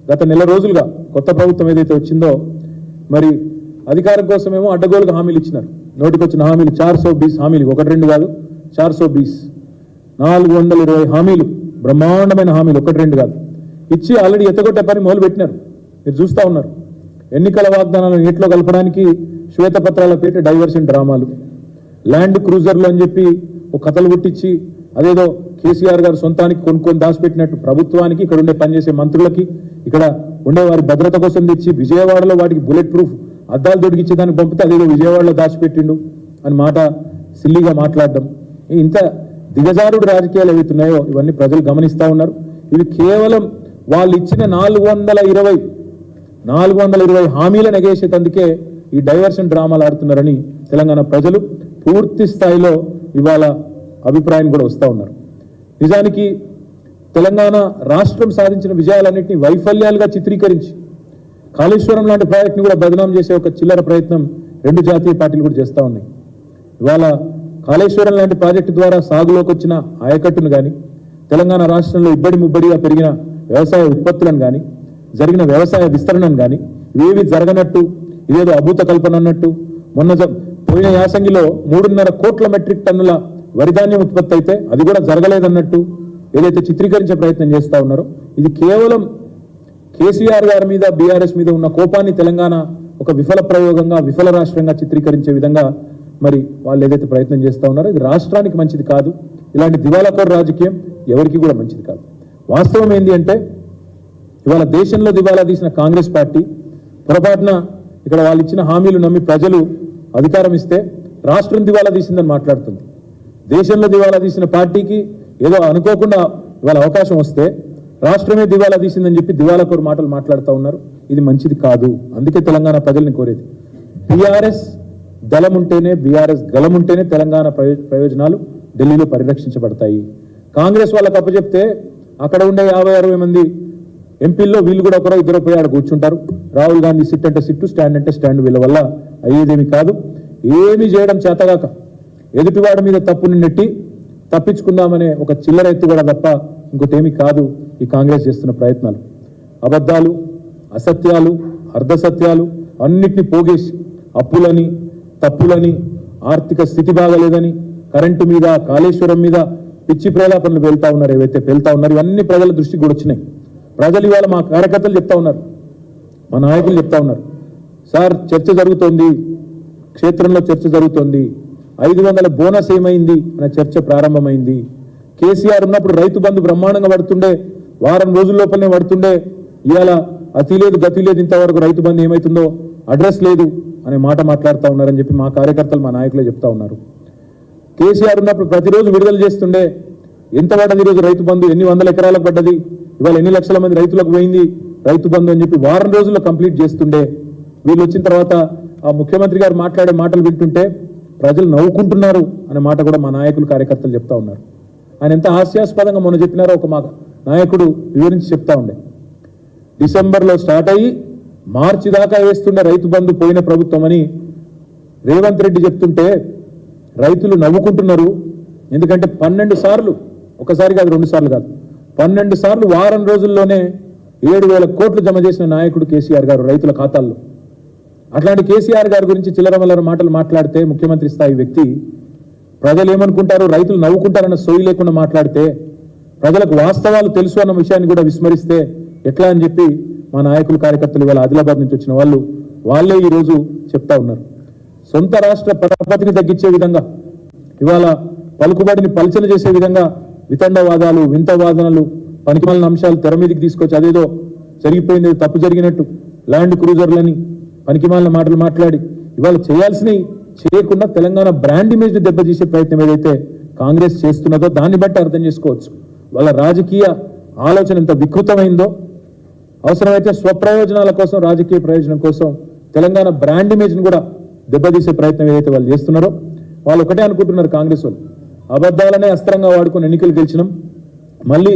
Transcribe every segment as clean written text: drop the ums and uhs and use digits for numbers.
గత నెల రోజులుగా కొత్త ప్రభుత్వం ఏదైతే వచ్చిందో మరి అధికారం కోసమేమో అడ్డగోలుగా హామీలు ఇచ్చినారు. నోటికొచ్చిన హామీలు 420 హామీలు, ఒకటి రెండు కాదు, 420 420 హామీలు, బ్రహ్మాండమైన హామీలు, ఒకటి రెండు కాదు ఇచ్చి ఆల్రెడీ ఎత్తగొట్టే పని మొదలు పెట్టినారు. మీరు చూస్తూ ఉన్నారు. ఎన్నికల వాగ్దానాలను నీటిలో కలపడానికి శ్వేతపత్రాల పేట డైవర్షన్ డ్రామాలు, ల్యాండ్ క్రూజర్లు అని చెప్పి ఒక కథలు పుట్టించి అదేదో కేసీఆర్ గారు సొంతానికి కొనుక్కొని దాచిపెట్టినట్టు ప్రభుత్వానికి, ఇక్కడ ఉండే పనిచేసే మంత్రులకి, ఇక్కడ ఉండే వారి భద్రత కోసం తెచ్చి విజయవాడలో వాటికి బుల్లెట్ ప్రూఫ్ అద్దాలు దొడికిచ్చే దానికి పంపితే అదేదో విజయవాడలో దాచిపెట్టిండు అని మాట సిల్లిగా మాట్లాడడం. ఇంత దిగజారుడు రాజకీయాలు ఏవైతున్నాయో ఇవన్నీ ప్రజలు గమనిస్తూ ఉన్నారు. ఇవి కేవలం వాళ్ళు ఇచ్చిన 420 హామీలను ఎగేసేందుకే ఈ డైవర్షన్ డ్రామాలు ఆడుతున్నారని తెలంగాణ ప్రజలు పూర్తి స్థాయిలో ఇవాళ అభిప్రాయం కూడా వస్తూ ఉన్నారు. నిజానికి తెలంగాణ రాష్ట్రం సాధించిన విజయాలన్నింటినీ వైఫల్యాలుగా చిత్రీకరించి కాళేశ్వరం లాంటి ప్రాజెక్టుని కూడా బదనాం చేసే ఒక చిల్లర ప్రయత్నం రెండు జాతీయ పార్టీలు కూడా చేస్తూ ఉన్నాయి. ఇవాళ కాళేశ్వరం లాంటి ప్రాజెక్టు ద్వారా సాగులోకి వచ్చిన ఆయకట్టును కానీ, తెలంగాణ రాష్ట్రంలో ఇబ్బడి ముబ్బడిగా పెరిగిన వ్యవసాయ ఉత్పత్తులను కానీ, జరిగిన వ్యవసాయ విస్తరణను కానీ ఇవేవి జరగనట్టు, ఇదేదో అభూత కల్పన అన్నట్టు, మొన్న పోయిన యాసంగిలో 3.5 కోట్ల మెట్రిక్ టన్నుల వరిధాన్యం ఉత్పత్తి అయితే అది కూడా జరగలేదన్నట్టు ఏదైతే చిత్రీకరించే ప్రయత్నం చేస్తూ ఉన్నారో ఇది కేవలం కేసీఆర్ గారి మీద, బీఆర్ఎస్ మీద ఉన్న కోపాన్ని తెలంగాణ ఒక విఫల ప్రయోగంగా, విఫల రాష్ట్రంగా చిత్రీకరించే విధంగా మరి వాళ్ళు ఏదైతే ప్రయత్నం చేస్తూ ఉన్నారో ఇది రాష్ట్రానికి మంచిది కాదు. ఇలాంటి దివాలాకోరు రాజకీయం ఎవరికి కూడా మంచిది కాదు. వాస్తవం ఏంటి అంటే ఇవాళ దేశంలో దివాలా తీసిన కాంగ్రెస్ పార్టీ పొరపాటున ఇక్కడ వాళ్ళు ఇచ్చిన హామీలు నమ్మి ప్రజలు అధికారం ఇస్తే రాష్ట్రం దివాలా తీసిందని మాట్లాడుతుంది. దేశంలో దివాలా తీసిన పార్టీకి ఏదో అనుకోకుండా ఇవాళ అవకాశం వస్తే రాష్ట్రమే దివాలా తీసిందని చెప్పి దివాలాకోరు మాటలు మాట్లాడుతూ ఉన్నారు. ఇది మంచిది కాదు. అందుకే తెలంగాణ ప్రజల్ని కోరేది బీఆర్ఎస్ దళం ఉంటేనే, బీఆర్ఎస్ గలం ఉంటేనే తెలంగాణ ప్రయోజనాలు ఢిల్లీలో పరిరక్షించబడతాయి. కాంగ్రెస్ వాళ్ళకి అప్పచెప్తే అక్కడ ఉండే 50-60 మంది ఎంపీల్లో వీళ్ళు కూడా ఒకరో ఇద్దరు పోయి ఆడ కూర్చుంటారు. రాహుల్ గాంధీ సిట్ అంటే సిట్టు, స్టాండ్ అంటే స్టాండ్, వీళ్ళ వల్ల అయ్యేదేమి కాదు. ఏమీ చేయడం చేతగాక ఎదుటివాడి మీద తప్పుని నెట్టి తప్పించుకుందామనే ఒక చిల్లర ఎత్తు కూడా తప్ప ఇంకోటి ఏమీ కాదు ఈ కాంగ్రెస్ చేస్తున్న ప్రయత్నాలు. అబద్ధాలు, అసత్యాలు, అర్ధసత్యాలు అన్నిటినీ పోగేసి అప్పులని, తప్పులని, ఆర్థిక స్థితి బాగలేదని, కరెంటు మీద, కాళేశ్వరం మీద పిచ్చి ప్రేలాపనలు వెళ్తా ఉన్నారు. ఏవైతే వెళ్తా ఉన్నారు ఇవన్నీ ప్రజల దృష్టికి కూడా వచ్చినాయి. ప్రజలు ఇవాళ మా కార్యకర్తలు చెప్తా ఉన్నారు, మా నాయకులు చెప్తా ఉన్నారు, సార్ చర్చ జరుగుతోంది, క్షేత్రంలో చర్చ జరుగుతోంది, 500 బోనస్ ఏమైంది అనే చర్చ ప్రారంభమైంది. కేసీఆర్ ఉన్నప్పుడు రైతు బంధు బ్రహ్మాండంగా పడుతుండే, వారం రోజుల లోపలనే పడుతుండే, ఇవాళ అతి లేదు గతి లేదు, ఇంతవరకు రైతు బంధు ఏమవుతుందో అడ్రస్ లేదు అనే మాట మాట్లాడుతూ ఉన్నారని చెప్పి మా కార్యకర్తలు, మా నాయకులే చెప్తా ఉన్నారు. కేసీఆర్ ఉన్నప్పుడు ప్రతిరోజు విడుదల చేస్తుండే, ఎంత పడ్డది ఈరోజు రైతు బంధు, ఎన్ని వందల ఎకరాలకు పడ్డది, ఇవాళ ఎన్ని లక్షల మంది రైతులకు పోయింది రైతు బంధు అని చెప్పి వారం రోజుల్లో కంప్లీట్ చేస్తుండే. వీళ్ళు వచ్చిన తర్వాత ఆ ముఖ్యమంత్రి గారు మాట్లాడే మాటలు వింటుంటే ప్రజలు నవ్వుకుంటున్నారు అనే మాట కూడా మా నాయకులు, కార్యకర్తలు చెప్తా ఉన్నారు. ఆయన ఎంత హాస్యాస్పదంగా మొన్న చెప్పినారో ఒక మా నాయకుడు వివరించి చెప్తా ఉండే. డిసెంబర్లో స్టార్ట్ అయ్యి మార్చి దాకా వేస్తుండే రైతు బంధు పోయిన ప్రభుత్వం అని రేవంత్ రెడ్డి చెప్తుంటే రైతులు నవ్వుకుంటున్నారు. ఎందుకంటే 12 సార్లు, ఒకసారి కాదు 2 సార్లు కాదు, 12 సార్లు వారం రోజుల్లోనే 7,000 కోట్లు జమ చేసిన నాయకుడు కేసీఆర్ గారు రైతుల ఖాతాల్లో. అట్లాంటి కేసీఆర్ గారి గురించి చిల్లరమల్లర మాటలు మాట్లాడితే ముఖ్యమంత్రి స్థాయి వ్యక్తి ప్రజలు ఏమనుకుంటారు, రైతులు నవ్వుకుంటారన్న సోయి లేకుండా మాట్లాడితే, ప్రజలకు వాస్తవాలు తెలుసు అన్న విషయాన్ని కూడా విస్మరిస్తే ఎట్లా అని చెప్పి మా నాయకులు, కార్యకర్తలు ఇవాళ ఆదిలాబాద్ నుంచి వచ్చిన వాళ్ళే ఈరోజు చెప్తా ఉన్నారు. సొంత రాష్ట్ర పరపతిని తగ్గించే విధంగా, ఇవాళ పలుకుబడిని పల్చన చేసే విధంగా వితండవాదాలు, వింత వాదనలు, పనికిమాలిన అంశాలు తెర మీదకి తీసుకొచ్చి అదేదో జరిగిపోయింది, తప్పు జరిగినట్టు ల్యాండ్ క్రూజర్లని పనికిమాలిన మాటలు మాట్లాడి ఇవాళ చేయాల్సినవి చేయకుండా తెలంగాణ బ్రాండ్ ఇమేజ్ ని దెబ్బతీసే ప్రయత్నం ఏదైతే కాంగ్రెస్ చేస్తున్నదో దాన్ని బట్టి అర్థం చేసుకోవచ్చు వాళ్ళ రాజకీయ ఆలోచన ఎంత వికృతమైందో. అవసరమైతే స్వప్రయోజనాల కోసం, రాజకీయ ప్రయోజనం కోసం తెలంగాణ బ్రాండ్ ఇమేజ్ ని కూడా దెబ్బతీసే ప్రయత్నం ఏదైతే వాళ్ళు చేస్తున్నారో, వాళ్ళు ఒకటే అనుకుంటున్నారు కాంగ్రెస్ వాళ్ళు, అబద్ధాలనే అస్త్రంగా వాడుకుని ఎన్నికలు గెలిచినాం, మళ్ళీ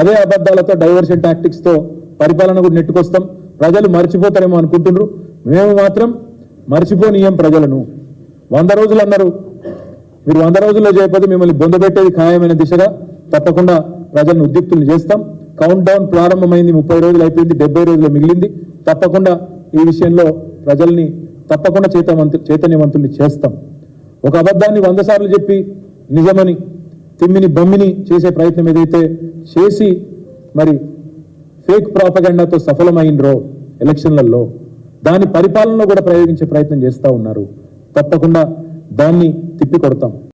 అదే అబద్ధాలతో డైవర్షన్ టాక్టిక్స్ తో పరిపాలన కూడా నెట్టుకొస్తాం, ప్రజలు మర్చిపోతారేమో అనుకుంటున్నారు. మేము మాత్రం మర్చిపోనీయం ప్రజలను. 100 రోజులు అన్నారు, మీరు 100 రోజుల్లో చేయకపోతే మిమ్మల్ని బొందబెట్టేది ఖాయమైన దిశగా తప్పకుండా ప్రజలను ఉద్యుక్తులు చేస్తాం. కౌంట్ డౌన్ ప్రారంభమైంది, 30 రోజులు అయిపోయింది, 70 రోజులు మిగిలింది. తప్పకుండా ఈ విషయంలో ప్రజల్ని తప్పకుండా చైతన్యవంతుల్ని చేస్తాం. ఒక అబద్ధాన్ని 100 సార్లు చెప్పి నిజమని తిమ్మిని బమ్మిని చేసే ప్రయత్నం ఏదైతే చేసి మరి ఫేక్ ప్రాపగండాతో సఫలమైనరో ఎలక్షన్లలో, దాని పరిపాలనలో కూడా ప్రయోగించే ప్రయత్నం చేస్తూ ఉన్నారు. తప్పకుండా దాన్ని తిప్పికొడతాం.